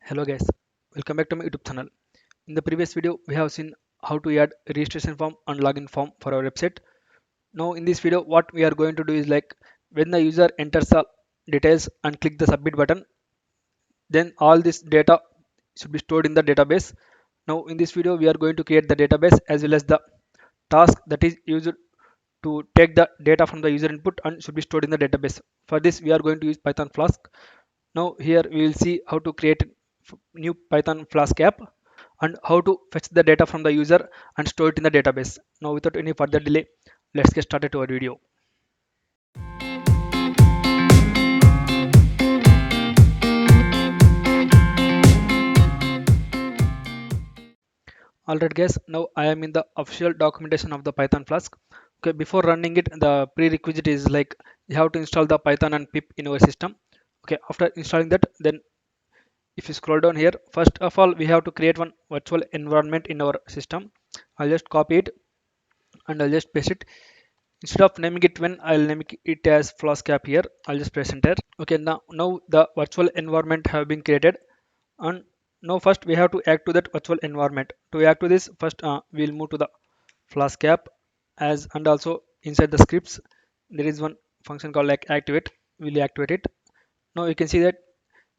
Hello guys, welcome back to my YouTube channel. In the previous video, we have seen how to add a registration form and login form for our website. Now in this video, what we are going to do is like when the user enters the details and click the submit button, then all this data should be stored in the database. Now in this video, we are going to create the database as well as the task that is used to take the data from the user input and should be stored in the database. For this, we are going to use Python Flask. Now here we will see how to create new Python Flask app and how to fetch the data from the user and store it in the database. Now without any further delay, let's get started to our video. Alright guys, now I am in the official documentation of the Python Flask. Okay, before running it, the prerequisite is like you have to install the Python and pip in your system. Okay, after installing that, then if you scroll down here, first of all we have to create one virtual environment in our system. I'll just copy it and I'll just paste it. Instead of naming it when, I'll name it as Flask app here. I'll just press enter. Okay, now the virtual environment have been created, and now first we have to add to that virtual environment. To add to this, first we'll move to the Flask app as, and also inside the scripts there is one function called like activate. We'll activate it. Now you can see that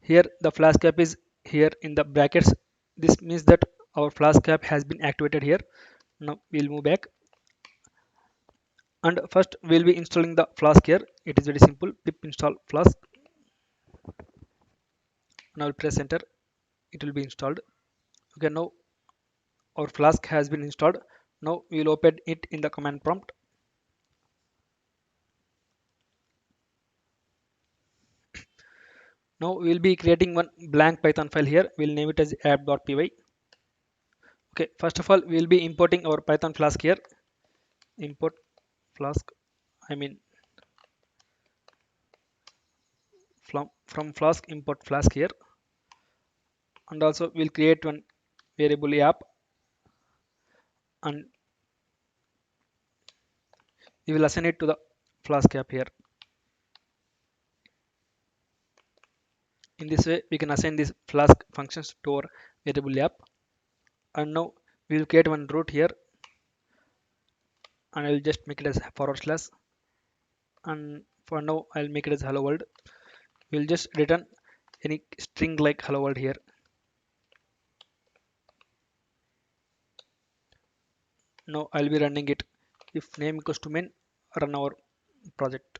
here the Flask app is here in the brackets. This means that our Flask app has been activated here. Now we'll move back, and first we'll be installing the Flask here. It is very simple. Pip install Flask. Now press enter. It will be installed. Okay, now our Flask has been installed. Now we will open it in the command prompt. Now we will be creating one blank Python file here. We'll name it as app.py. Okay, first of all we will be importing our Python Flask here. Import Flask, I mean from Flask import Flask here, and also we'll create one variable app, and we will assign it to the Flask app here. In this way we can assign these Flask functions to our variable app. And now we will create one root here, and I will just make it as /, and for now I'll make it as hello world. We'll just return any string like hello world here. Now I'll be running it. If name equals to main, run our project.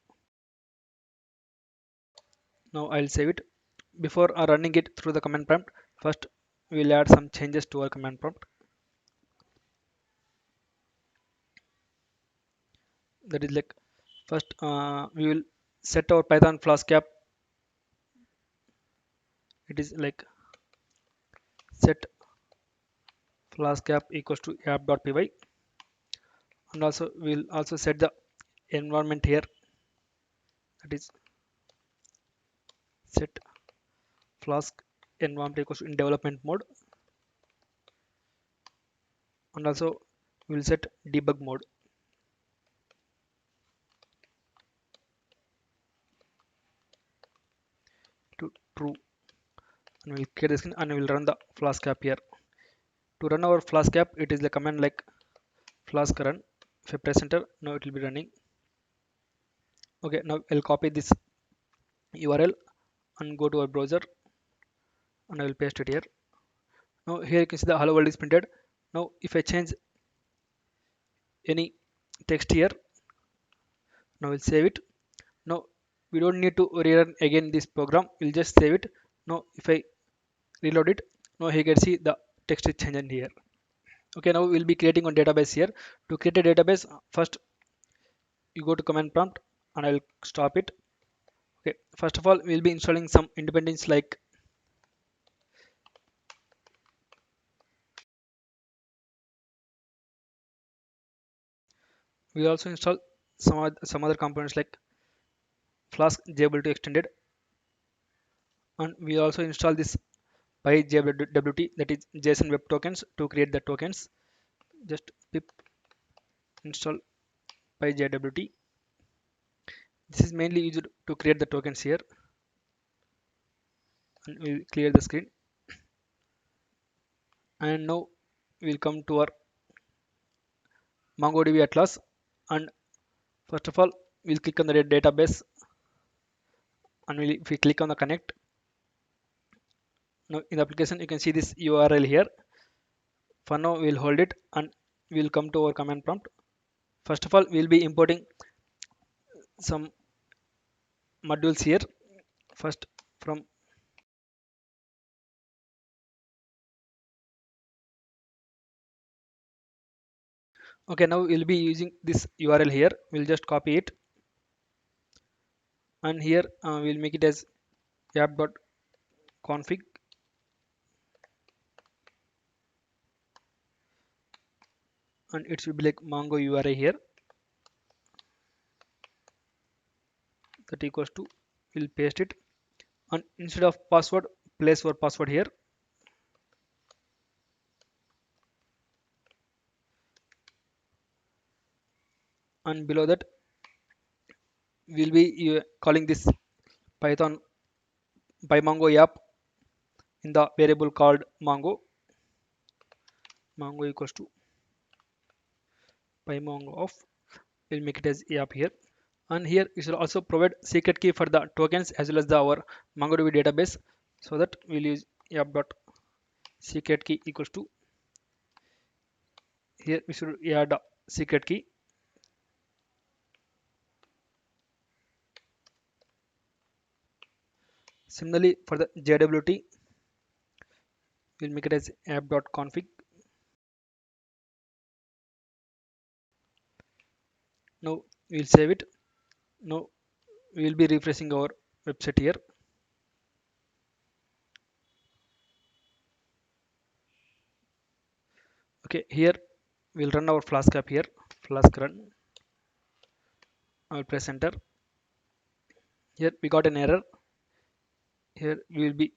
Now I'll save it. Before running it through the command prompt, first we'll add some changes to our command prompt. That is like first we will set our Python Flask app. It is like set Flask app equals to app.py, and also we'll also set the environment here. That is set Flask environment equals to in development mode, and also we'll set debug mode to true, and we'll create the screen and we'll run the Flask app here. To run our Flask app, it is the command like Flask run. If I press enter, now it will be running. Okay, now I'll copy this URL and go to our browser, and I will paste it here. Now here you can see the hello world is printed. Now if I change any text here, now we'll save it. Now we don't need to rerun again this program. We'll just save it. Now if I reload it, now you can see the text is changing here. Okay, now we'll be creating one database here. To create a database, first you go to command prompt, and I will stop it. Okay, first of all we'll be installing some independence like we also install some other components like Flask JWT extended, and we also install this PyJWT, that is JSON web tokens, to create the tokens. Just pip install PyJWT. This is mainly used to create the tokens here, and we'll clear the screen. And now we'll come to our MongoDB Atlas. And first of all, we'll click on the database, and if we click on the connect, now in the application you can see this URL here. For now we'll hold it and we'll come to our command prompt. First of all, we'll be importing some modules here. First from okay, now we'll be using this URL here. We'll just copy it, and here we'll make it as app.config, and it should be like Mongo URI here, that equals to, we'll paste it, and instead of password, place our password here, and below that we'll be calling this Python PyMongo app in the variable called Mongo equals to PyMongo of, we'll make it as app here. And here you should also provide secret key for the tokens as well as our MongoDB database, so that we'll use app.secret key equals to, here we should add a secret key. Similarly for the JWT, we'll make it as app.config. Now we'll save it. Now we'll be refreshing our website here. Okay, here we'll run our Flask app here. Flask run. I'll press enter. Here we got an error. Here we will be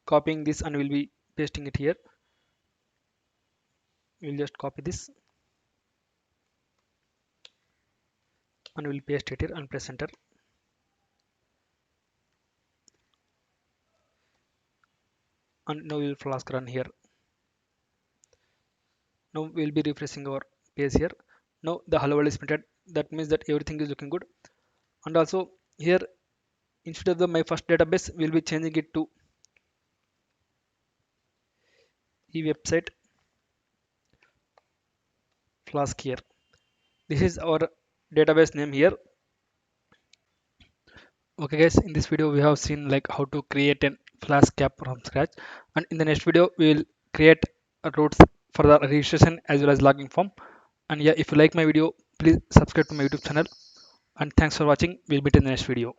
copying this and we'll be pasting it here. We'll just copy this and we'll paste it here and press enter. And now we'll Flask run here. Now we'll be refreshing our page here. Now the hello world is printed. That means that everything is looking good. And also here, instead of my first database, we'll be changing it to website Flask here. This is our database name here. Okay guys, in this video we have seen like how to create a Flask app from scratch, and in the next video we will create routes for the registration as well as login form. And yeah, if you like my video, please subscribe to my YouTube channel, and thanks for watching. We'll meet in the next video.